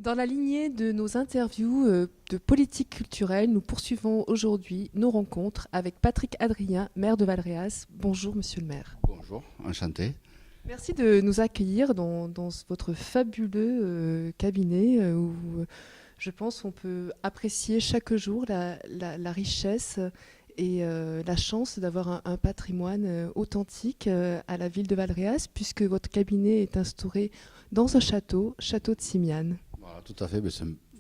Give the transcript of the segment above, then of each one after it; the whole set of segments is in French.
Dans la lignée de nos interviews de politique culturelle, nous poursuivons aujourd'hui nos rencontres avec Patrick Adrien, maire de Valréas. Bonjour, monsieur le maire. Bonjour, enchanté. Merci de nous accueillir dans votre fabuleux cabinet où je pense qu'on peut apprécier chaque jour la richesse et la chance d'avoir un patrimoine authentique à la ville de Valréas, puisque votre cabinet est instauré dans un château de Simiane. Voilà, tout à fait. Mais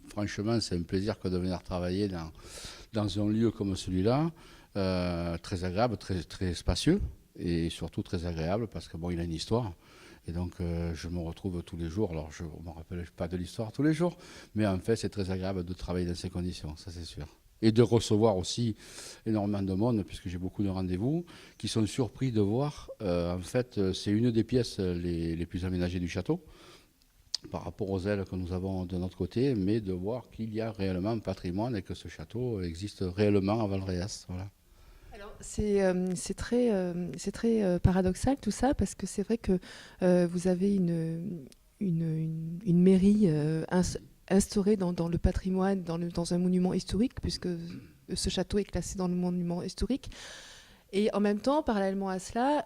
franchement, c'est un plaisir que de venir travailler dans un lieu comme celui-là, très agréable, très, très spacieux et surtout très agréable parce que bon, il a une histoire. Et donc, je me retrouve tous les jours. Alors, je ne me rappelle pas de l'histoire tous les jours, mais en fait, c'est très agréable de travailler dans ces conditions, ça c'est sûr. Et de recevoir aussi énormément de monde, puisque j'ai beaucoup de rendez-vous, qui sont surpris de voir, en fait, c'est une des pièces les plus aménagées du château, par rapport aux ailes que nous avons de notre côté, mais de voir qu'il y a réellement un patrimoine et que ce château existe réellement à Valréas. Voilà. Alors, c'est très paradoxal tout ça, parce que c'est vrai que vous avez une mairie instaurée dans le patrimoine, dans un monument historique, puisque ce château est classé dans le monument historique. Et en même temps, parallèlement à cela,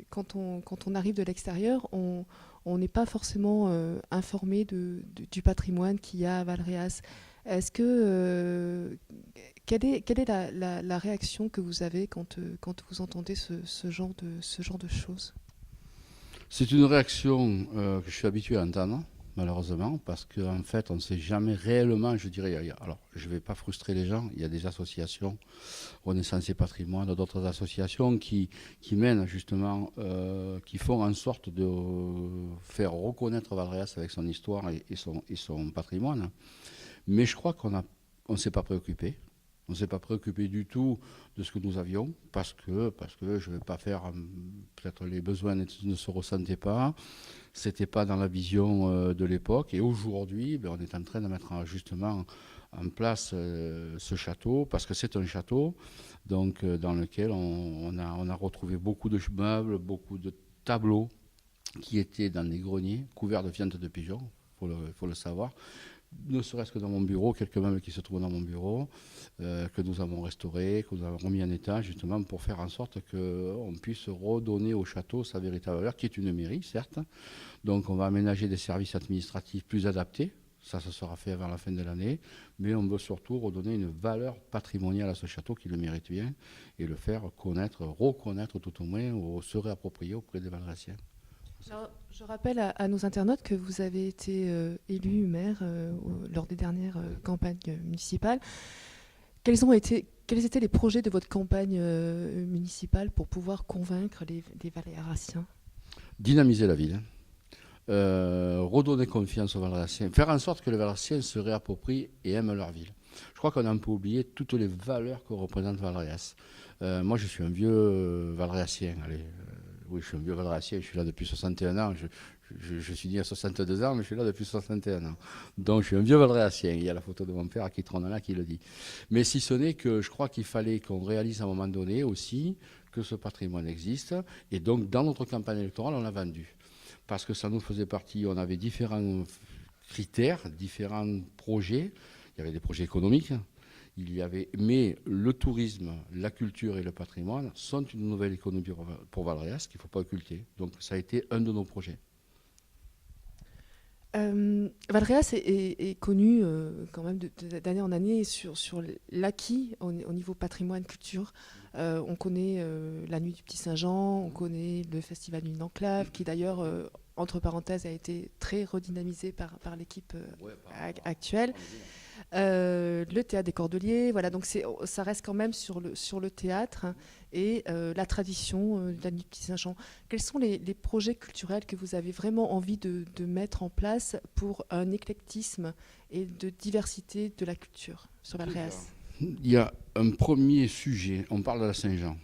quand on arrive de l'extérieur, on n'est pas forcément informé du patrimoine qu'il y a à Valréas. Est-ce que quelle est la réaction que vous avez quand vous entendez ce genre de choses? C'est une réaction que je suis habitué à entendre, malheureusement, parce qu'en fait, on ne sait jamais réellement, je dirais, alors je ne vais pas frustrer les gens, il y a des associations, Renaissance et Patrimoine, d'autres associations qui mènent justement, qui font en sorte de faire reconnaître Valréas avec son histoire et son patrimoine. Mais je crois qu'on ne s'est pas préoccupé. On ne s'est pas préoccupé du tout de ce que nous avions, parce que je ne vais pas faire, peut-être les besoins ne se ressentaient pas, c'était pas dans la vision de l'époque. Et aujourd'hui, on est en train de mettre justement en place ce château, parce que c'est un château donc, dans lequel on a retrouvé beaucoup de meubles, beaucoup de tableaux qui étaient dans des greniers couverts de fientes de pigeons, faut le savoir. Ne serait-ce que dans mon bureau, quelques meubles qui se trouvent dans mon bureau, que nous avons restaurés, que nous avons remis en état, justement pour faire en sorte qu'on puisse redonner au château sa véritable valeur, qui est une mairie, certes. Donc on va aménager des services administratifs plus adaptés, ça sera fait avant la fin de l'année, mais on veut surtout redonner une valeur patrimoniale à ce château qui le mérite bien, et le faire reconnaître tout au moins, ou se réapproprier auprès des Valrésiens. Alors, je rappelle à nos internautes que vous avez été élu maire lors des dernières campagnes municipales. Quels étaient les projets de votre campagne municipale pour pouvoir convaincre les Valréasiens? Dynamiser la ville, redonner confiance aux Valréasiens, faire en sorte que les Valréasiens se réapproprient et aiment leur ville. Je crois qu'on a un peu oublié toutes les valeurs que représente Valréas. Moi, je suis un vieux Valréasien. Oui, je suis un vieux Valréasien, je suis là depuis 61 ans. Je suis né à 62 ans, mais je suis là depuis 61 ans. Donc, je suis un vieux Valréasien. Il y a la photo de mon père qui trône là qui le dit. Mais si ce n'est que je crois qu'il fallait qu'on réalise à un moment donné aussi que ce patrimoine existe. Et donc, dans notre campagne électorale, on l'a vendu. Parce que ça nous faisait partie, on avait différents critères, différents projets. Il y avait des projets économiques. Mais le tourisme, la culture et le patrimoine sont une nouvelle économie pour Valréas qu'il ne faut pas occulter. Donc ça a été un de nos projets. Valréas est connu quand même d'année en année sur l'acquis au niveau patrimoine culture. On connaît la Nuit du Petit Saint-Jean, on connaît le Festival Nuit d'Enclave, qui d'ailleurs, entre parenthèses, a été très redynamisé par l'équipe actuelle. Le théâtre des Cordeliers, voilà, donc ça reste quand même sur le théâtre et la tradition de la Nuit du Petit Saint-Jean. Quels sont les projets culturels que vous avez vraiment envie de mettre en place pour un éclectisme et de diversité de la culture sur Valréas? Il y a un premier sujet, on parle de la Saint-Jean.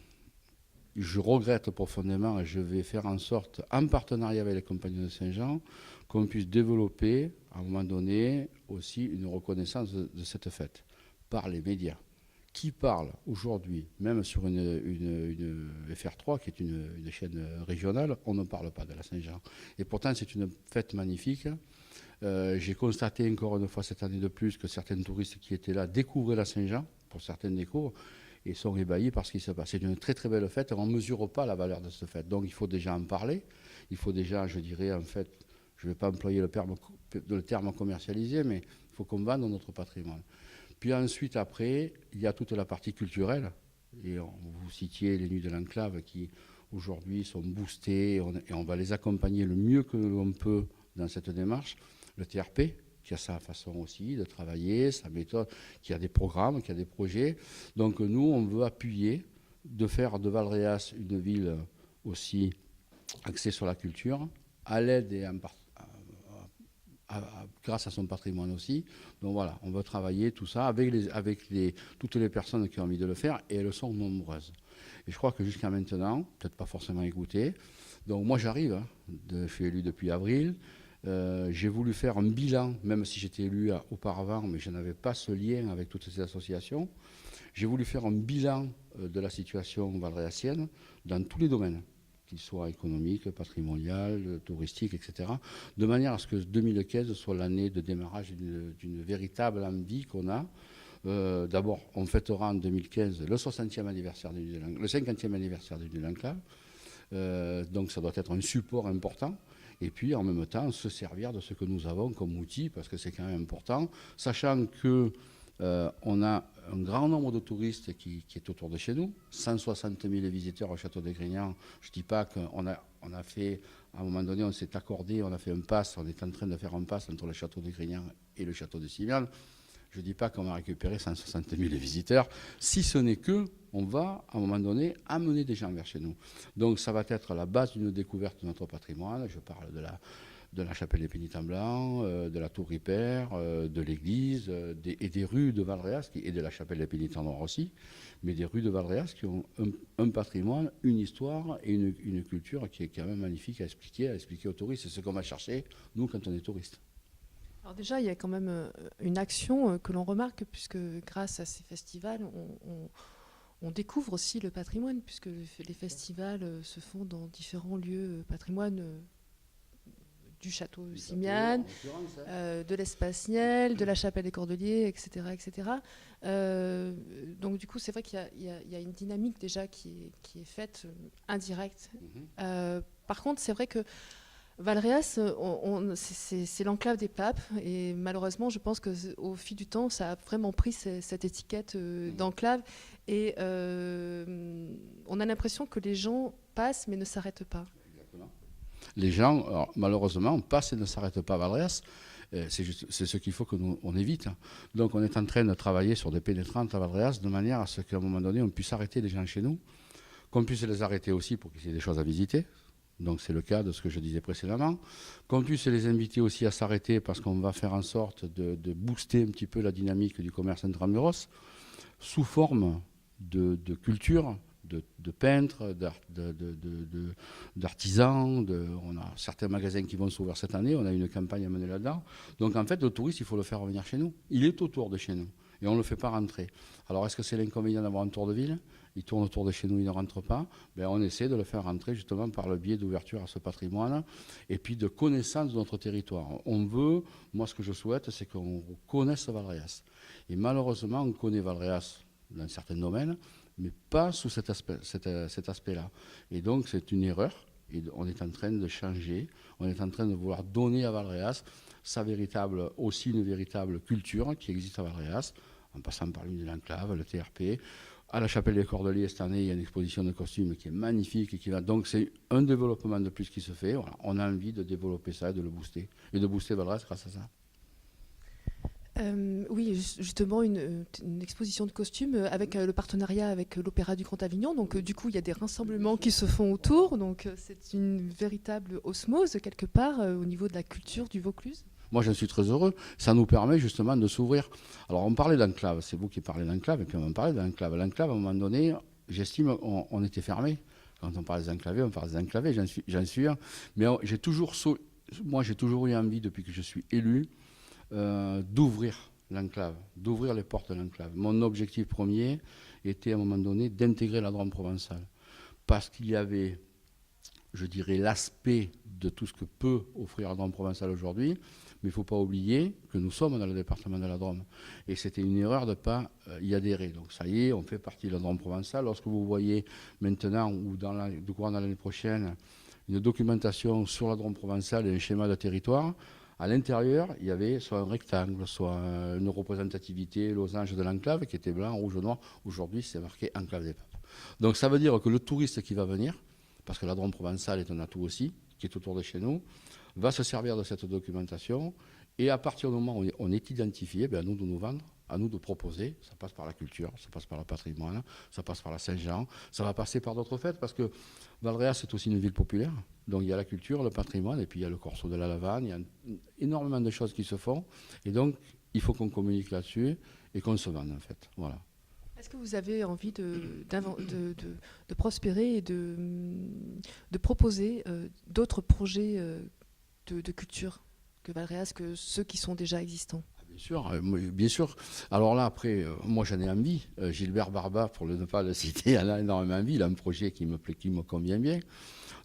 Je regrette profondément et je vais faire en sorte, en partenariat avec les compagnies de Saint-Jean, qu'on puisse développer, à un moment donné, aussi une reconnaissance de cette fête par les médias. Qui parle aujourd'hui, même sur une FR3, qui est une chaîne régionale, on ne parle pas de la Saint-Jean. Et pourtant, c'est une fête magnifique J'ai constaté encore une fois cette année de plus que certains touristes qui étaient là découvraient la Saint-Jean, pour certains découvrent, et sont ébahis par ce qui se passe. C'est une très très belle fête, et on ne mesure pas la valeur de cette fête. Donc il faut déjà en parler, il faut déjà, je dirais, en fait, je ne vais pas employer le terme commercialisé, mais il faut qu'on vende notre patrimoine. Puis ensuite, après, il y a toute la partie culturelle, et vous citiez les Nuits de l'Enclave qui aujourd'hui sont boostées, et on va les accompagner le mieux que l'on peut dans cette démarche. Le TRP, qui a sa façon aussi de travailler, sa méthode, qui a des programmes, qui a des projets. Donc nous, on veut appuyer, de faire de Valréas une ville aussi axée sur la culture, à l'aide et grâce à son patrimoine aussi. Donc voilà, on veut travailler tout ça avec toutes les personnes qui ont envie de le faire, et elles sont nombreuses. Et je crois que jusqu'à maintenant, peut-être pas forcément écouté. Donc moi j'arrive, je suis élu depuis avril. J'ai voulu faire un bilan, même si j'étais élu auparavant, mais je n'avais pas ce lien avec toutes ces associations. J'ai voulu faire un bilan de la situation valréasienne dans tous les domaines, qu'ils soient économiques, patrimonial, touristiques, etc., de manière à ce que 2015 soit l'année de démarrage d'une véritable envie qu'on a. D'abord, on fêtera en 2015 le 60e anniversaire le 50e anniversaire du l'Enclave. Donc ça doit être un support important. Et puis en même temps, se servir de ce que nous avons comme outil, parce que c'est quand même important, sachant que on a un grand nombre de touristes qui est autour de chez nous, 160 000 visiteurs au château de Grignan. Je ne dis pas qu'on a fait, à un moment donné, on s'est accordé, on a fait un pass, on est en train de faire un pass entre le château de Grignan et le château de Simiane. Je ne dis pas qu'on va récupérer 160 000 visiteurs, si ce n'est que on va, à un moment donné, amener des gens vers chez nous. Donc ça va être la base d'une découverte de notre patrimoine. Je parle de la chapelle des Pénitents Blancs, de la tour Ripert, de l'église, et des rues de Valréas, et de la chapelle des Pénitents Noirs aussi, mais des rues de Valréas qui ont un patrimoine, une histoire et une culture qui est quand même magnifique à expliquer aux touristes. C'est ce qu'on va chercher, nous, quand on est touristes. Alors déjà, il y a quand même une action que l'on remarque, puisque grâce à ces festivals, on découvre aussi le patrimoine, puisque les festivals se font dans différents lieux patrimoine du château Simiane, de l'Espace Niel, de la chapelle des Cordeliers, etc. etc. Donc du coup, c'est vrai qu'il y a une dynamique déjà qui est faite indirecte. Par contre, c'est vrai que Valréas, c'est l'enclave des papes, et malheureusement, je pense qu'au fil du temps, ça a vraiment pris cette étiquette d'enclave, et on a l'impression que les gens passent mais ne s'arrêtent pas. Exactement. Les gens, alors, malheureusement, passent et ne s'arrêtent pas à Valréas. C'est ce qu'il faut qu'on évite. Donc on est en train de travailler sur des pénétrantes à Valréas de manière à ce qu'à un moment donné, on puisse arrêter les gens chez nous, qu'on puisse les arrêter aussi pour qu'ils aient des choses à visiter. Donc c'est le cas de ce que je disais précédemment. Qu'on puisse les inviter aussi à s'arrêter, parce qu'on va faire en sorte de booster un petit peu la dynamique du commerce intramuros sous forme de culture, de peintres, d'artisans. On a certains magasins qui vont s'ouvrir cette année, on a une campagne à mener là-dedans. Donc en fait, le touriste, il faut le faire revenir chez nous. Il est autour de chez nous et on ne le fait pas rentrer. Alors est-ce que c'est l'inconvénient d'avoir un tour de ville ? Il tourne autour de chez nous, il ne rentre pas. Ben, on essaie de le faire rentrer justement par le biais d'ouverture à ce patrimoine et puis de connaissance de notre territoire. On veut, moi ce que je souhaite, c'est qu'on connaisse Valréas. Et malheureusement, on connaît Valréas dans certains domaines, mais pas sous cet aspect-là. Et donc c'est une erreur. Et on est en train de changer, on est en train de vouloir donner à Valréas aussi une véritable culture qui existe à Valréas, en passant par l'une de l'enclave, le TRP. À la chapelle des Cordeliers, cette année, il y a une exposition de costumes qui est magnifique. Donc, c'est un développement de plus qui se fait. Voilà. On a envie de développer ça et de le booster. Et de booster Valréas grâce à ça. Oui, justement, une exposition de costumes avec le partenariat avec l'Opéra du Grand Avignon. Donc, du coup, il y a des rassemblements qui se font autour. Donc, c'est une véritable osmose, quelque part, au niveau de la culture du Vaucluse. Moi, je suis très heureux. Ça nous permet justement de s'ouvrir. Alors, on parlait d'enclave. C'est vous qui parlez d'enclave, et puis on parlait d'enclave. L'enclave, à un moment donné, j'estime, on était fermé. Quand on parle des enclavés, on parle des enclavés, j'en suis un. Mais j'ai toujours eu envie, depuis que je suis élu, d'ouvrir l'enclave, d'ouvrir les portes de l'enclave. Mon objectif premier était, à un moment donné, d'intégrer la Drôme provençale. Parce qu'il y avait, je dirais, l'aspect de tout ce que peut offrir la Drôme provençale aujourd'hui, Mais il ne faut pas oublier que nous sommes dans le département de la Drôme. Et c'était une erreur de ne pas y adhérer. Donc ça y est, on fait partie de la Drôme provençale. Lorsque vous voyez maintenant ou dans l'année prochaine une documentation sur la Drôme provençale et un schéma de territoire, à l'intérieur, il y avait soit un rectangle, soit une représentativité losange de l'enclave qui était blanc, rouge, noir. Aujourd'hui, c'est marqué enclave des Papes. Donc ça veut dire que le touriste qui va venir, parce que la Drôme provençale est un atout aussi, qui est autour de chez nous, va se servir de cette documentation. Et à partir du moment où on est identifié, à nous de nous vendre, à nous de proposer. Ça passe par la culture, ça passe par le patrimoine, ça passe par la Saint-Jean, ça va passer par d'autres fêtes, parce que Valréas, c'est aussi une ville populaire. Donc il y a la culture, le patrimoine, et puis il y a le Corso de la Lavane, il y a énormément de choses qui se font. Et donc, il faut qu'on communique là-dessus et qu'on se vende, en fait. Voilà. Est-ce que vous avez envie de prospérer et de proposer d'autres projets de culture que Valréas, que ceux qui sont déjà existants? Bien sûr, bien sûr. Alors là, après, moi j'en ai envie. Gilbert Barba, pour ne pas le citer, il a énormément envie. Il a un projet qui me plaît, qui me convient bien.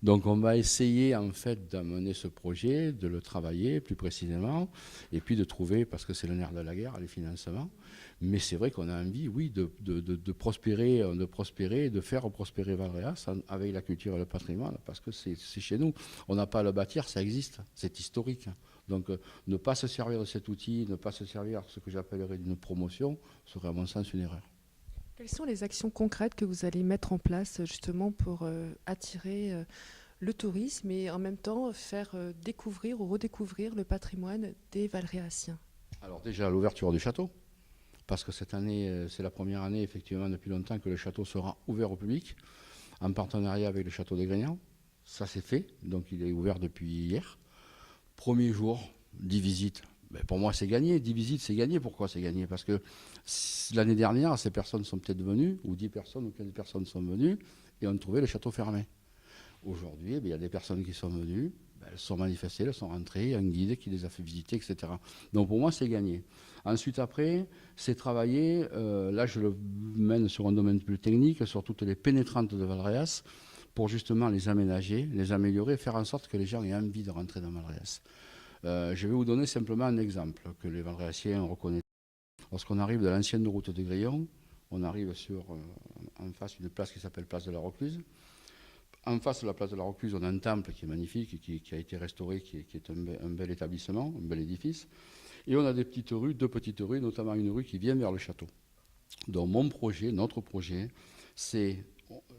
Donc on va essayer en fait d'amener ce projet, de le travailler plus précisément, et puis de trouver, parce que c'est le nerf de la guerre, les financements. Mais c'est vrai qu'on a envie, oui, de prospérer, de faire prospérer Valréas avec la culture et le patrimoine, parce que c'est chez nous. On n'a pas à le bâtir, ça existe, c'est historique. Donc ne pas se servir de cet outil, ne pas se servir de ce que j'appellerais d'une promotion, serait à mon sens une erreur. Quelles sont les actions concrètes que vous allez mettre en place justement pour attirer le tourisme et en même temps faire découvrir ou redécouvrir le patrimoine des Valréasiens? Alors déjà l'ouverture du château, parce que cette année, c'est la première année effectivement depuis longtemps que le château sera ouvert au public, en partenariat avec le château des Grignans. Ça c'est fait, donc il est ouvert depuis hier. Premier jour, 10 visites. Ben pour moi, c'est gagné. 10 visites, c'est gagné. Pourquoi c'est gagné? Parce que l'année dernière, ces personnes sont peut-être venues, ou 10 personnes ou 15 personnes sont venues, et ont trouvé le château fermé. Aujourd'hui, il y a des personnes qui sont venues, elles sont manifestées, elles sont rentrées, un guide qui les a fait visiter, etc. Donc pour moi, c'est gagné. Ensuite, après, c'est travailler, là je le mène sur un domaine plus technique, sur toutes les pénétrantes de Valréas, pour justement les aménager, les améliorer, faire en sorte que les gens aient envie de rentrer dans Valréas. Je vais vous donner simplement un exemple que les Valréasiens reconnaissent. Lorsqu'on arrive de l'ancienne route de Grillon, on arrive sur, en face, une place qui s'appelle Place de la Recluse. En face de la place de la Recluse, on a un temple qui est magnifique, qui a été restauré, qui est un bel établissement, un bel édifice. Et on a des petites rues, deux petites rues, notamment une rue qui vient vers le château. Donc mon projet, notre projet, c'est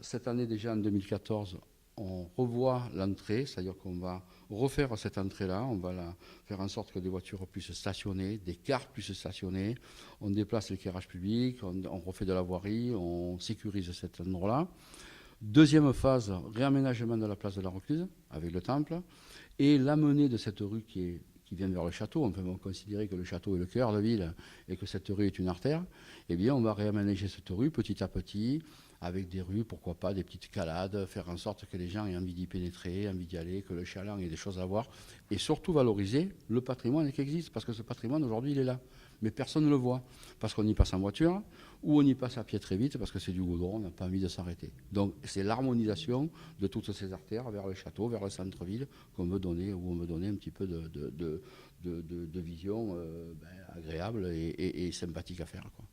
cette année déjà en 2014, on revoit l'entrée, c'est-à-dire qu'on va refaire cette entrée-là, on va faire en sorte que des voitures puissent stationner, des cars puissent stationner, on déplace l'éclairage public, on refait de la voirie, on sécurise cet endroit-là. Deuxième phase, réaménagement de la place de la Recluse avec le temple et l'amener de cette rue qui vient vers le château. On peut considérer que le château est le cœur de ville et que cette rue est une artère. Eh bien, on va réaménager cette rue petit à petit avec des rues, pourquoi pas, des petites calades, faire en sorte que les gens aient envie d'y pénétrer, envie d'y aller, que le chaland ait des choses à voir et surtout valoriser le patrimoine qui existe parce que ce patrimoine aujourd'hui il est là. Mais personne ne le voit, parce qu'on y passe en voiture, ou on y passe à pied très vite, parce que c'est du goudron, on n'a pas envie de s'arrêter. Donc c'est l'harmonisation de toutes ces artères vers le château, vers le centre-ville, qu'on veut donner, où on veut donner un petit peu de vision agréable et sympathique à faire, quoi.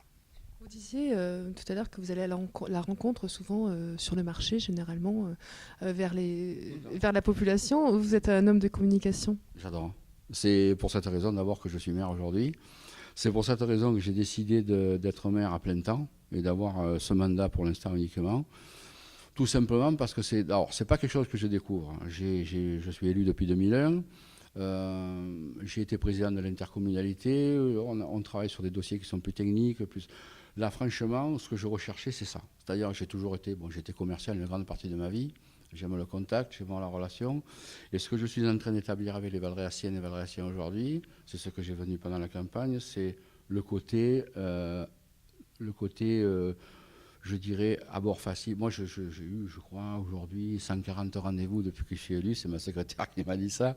Vous disiez tout à l'heure que vous allez à la rencontre souvent sur le marché, généralement, vers la population. Vous êtes un homme de communication. J'adore. C'est pour cette raison d'abord que je suis maire aujourd'hui. C'est pour cette raison que j'ai décidé d'être maire à plein temps et d'avoir ce mandat pour l'instant uniquement. Tout simplement parce que c'est pas quelque chose que je découvre. Je suis élu depuis 2001. J'ai été président de l'intercommunalité. On travaille sur des dossiers qui sont plus techniques. Là, franchement, ce que je recherchais, c'est ça. C'est-à-dire j'ai toujours été, j'étais commercial une grande partie de ma vie. J'aime le contact, j'aime la relation. Et ce que je suis en train d'établir avec les Valréasiennes et Valréasiens aujourd'hui, c'est ce que j'ai venu pendant la campagne, c'est le côté je dirais, abord facile. Moi, j'ai eu, je crois, aujourd'hui 140 rendez-vous depuis que je suis élu. C'est ma secrétaire qui m'a dit ça.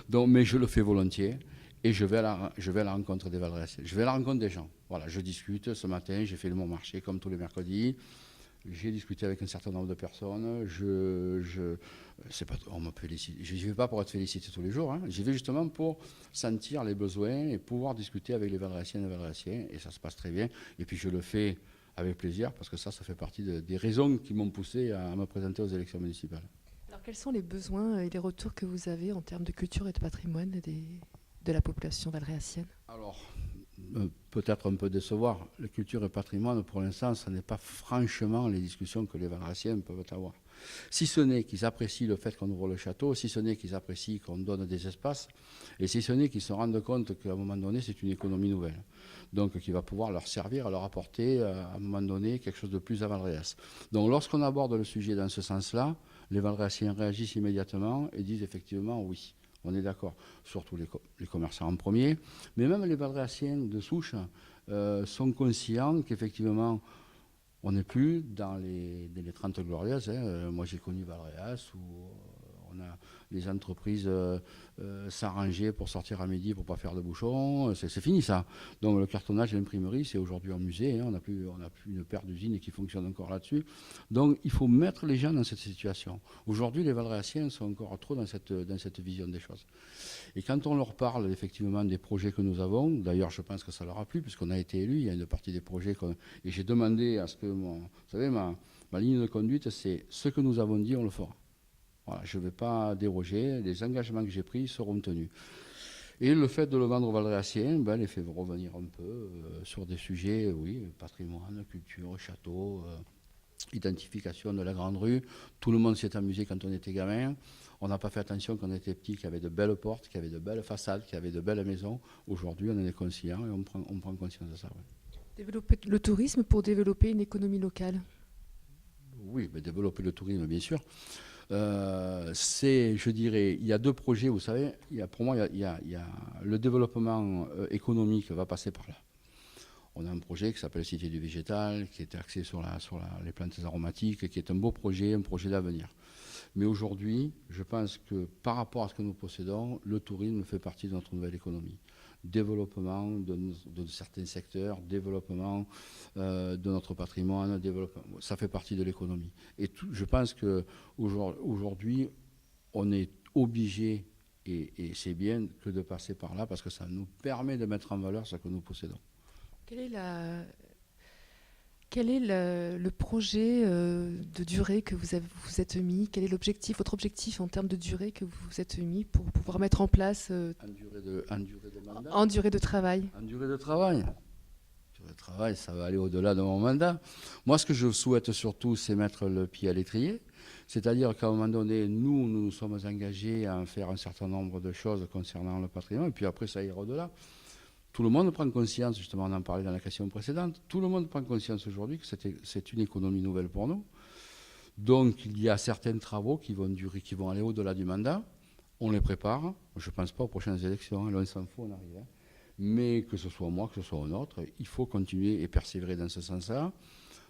Donc, mais je le fais volontiers. Et je vais à la rencontre des Valréasiens. Je vais à la rencontre des gens. Voilà, je discute. Ce matin, j'ai fait le Montmarché comme tous les mercredis. J'ai discuté avec un certain nombre de personnes. C'est pas, on me félicite. Je n'y vais pas pour être félicité tous les jours. Hein. J'y vais justement pour sentir les besoins et pouvoir discuter avec les Valréassiennes et Valréassiens. Et ça se passe très bien. Et puis je le fais avec plaisir parce que ça fait partie des raisons qui m'ont poussé à me présenter aux élections municipales. Alors quels sont les besoins et les retours que vous avez en termes de culture et de patrimoine de la population valréassienne? Alors, peut-être un peu décevoir. La culture et patrimoine, pour l'instant, ce n'est pas franchement les discussions que les Valréassiens peuvent avoir. Si ce n'est qu'ils apprécient le fait qu'on ouvre le château, si ce n'est qu'ils apprécient qu'on donne des espaces, et si ce n'est qu'ils se rendent compte qu'à un moment donné, c'est une économie nouvelle. Donc, qui va pouvoir leur servir, leur apporter, à un moment donné, quelque chose de plus à Valréas. Donc, lorsqu'on aborde le sujet dans ce sens-là, les Valréassiens réagissent immédiatement et disent effectivement oui. On est d'accord, surtout les commerçants en premier, mais même les Valréassiens de souche sont conscients qu'effectivement, on n'est plus dans les 30 glorieuses. Hein. Moi, j'ai connu Valréas où on a les entreprises s'arranger pour sortir à midi pour ne pas faire de bouchons. C'est fini ça. Donc le cartonnage et l'imprimerie, c'est aujourd'hui en musée. Hein. On n'a plus une paire d'usines qui fonctionne encore là-dessus. Donc il faut mettre les gens dans cette situation. Aujourd'hui, les Valréassiens sont encore trop dans cette vision des choses. Et quand on leur parle effectivement des projets que nous avons, d'ailleurs je pense que ça leur a plu puisqu'on a été élus, il y a une partie des projets et j'ai demandé à ce que, vous savez, ma ligne de conduite, c'est ce que nous avons dit, on le fera. Voilà, je ne vais pas déroger, les engagements que j'ai pris seront tenus. Et le fait de le vendre aux Valréassiens, les fait revenir un peu sur des sujets, oui, patrimoine, culture, château, identification de la grande rue. Tout le monde s'est amusé quand on était gamin. On n'a pas fait attention quand on était petit, qu'il y avait de belles portes, qu'il y avait de belles façades, qu'il y avait de belles maisons. Aujourd'hui, on en est conscient et on prend conscience de ça. Ouais. Développer le tourisme pour développer une économie locale. Oui, développer le tourisme, bien sûr. Je dirais, il y a deux projets, vous savez, pour moi, il y a le développement économique va passer par là. On a un projet qui s'appelle Cité du Végétal, qui est axé sur les plantes aromatiques, qui est un beau projet, un projet d'avenir. Mais aujourd'hui, je pense que par rapport à ce que nous possédons, le tourisme fait partie de notre nouvelle économie. Développement de certains secteurs, développement de notre patrimoine, ça fait partie de l'économie. Et je pense qu'aujourd'hui, on est obligé, et c'est bien que de passer par là, parce que ça nous permet de mettre en valeur ce que nous possédons. Quel est le projet de durée que vous êtes mis? Quel est votre objectif en termes de durée que vous vous êtes mis pour pouvoir mettre en place en durée de mandat. En durée de travail. En durée de travail. Le travail, ça va aller au-delà de mon mandat. Moi, ce que je souhaite surtout, c'est mettre le pied à l'étrier. C'est-à-dire qu'à un moment donné, nous nous sommes engagés à faire un certain nombre de choses concernant le patrimoine, et puis après, ça ira au-delà. Tout le monde prend conscience, justement, on en parlait dans la question précédente, tout le monde prend conscience aujourd'hui que c'est une économie nouvelle pour nous. Donc, il y a certains travaux qui vont aller au-delà du mandat. On les prépare. Je ne pense pas aux prochaines élections. Là, on s'en fout, on arrive. Mais que ce soit moi, que ce soit un autre, il faut continuer et persévérer dans ce sens-là.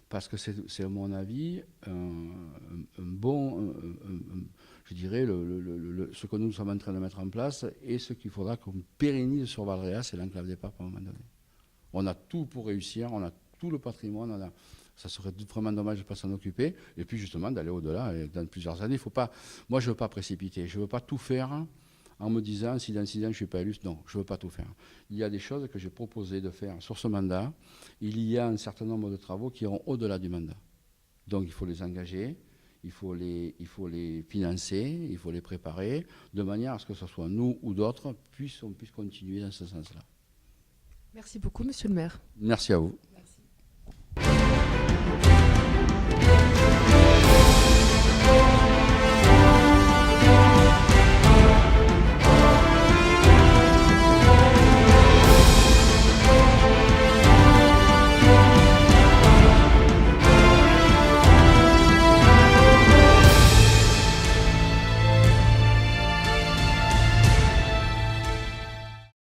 Parce que c'est à mon avis, je dirais, ce que nous sommes en train de mettre en place et ce qu'il faudra qu'on pérennise sur Valréas, c'est l'enclave des Papes à un moment donné. On a tout pour réussir, on a tout le patrimoine, ça serait vraiment dommage de ne pas s'en occuper, et puis justement d'aller au-delà. Et dans plusieurs années, moi je ne veux pas précipiter, je ne veux pas tout faire en me disant si dans 6 ans je ne suis pas élu. Non, je ne veux pas tout faire. Il y a des choses que j'ai proposé de faire sur ce mandat. Il y a un certain nombre de travaux qui iront au-delà du mandat. Donc il faut les engager, il faut les financer, il faut les préparer, de manière à ce que ce soit nous ou d'autres, on puisse continuer dans ce sens-là. Merci beaucoup, monsieur le maire. Merci à vous.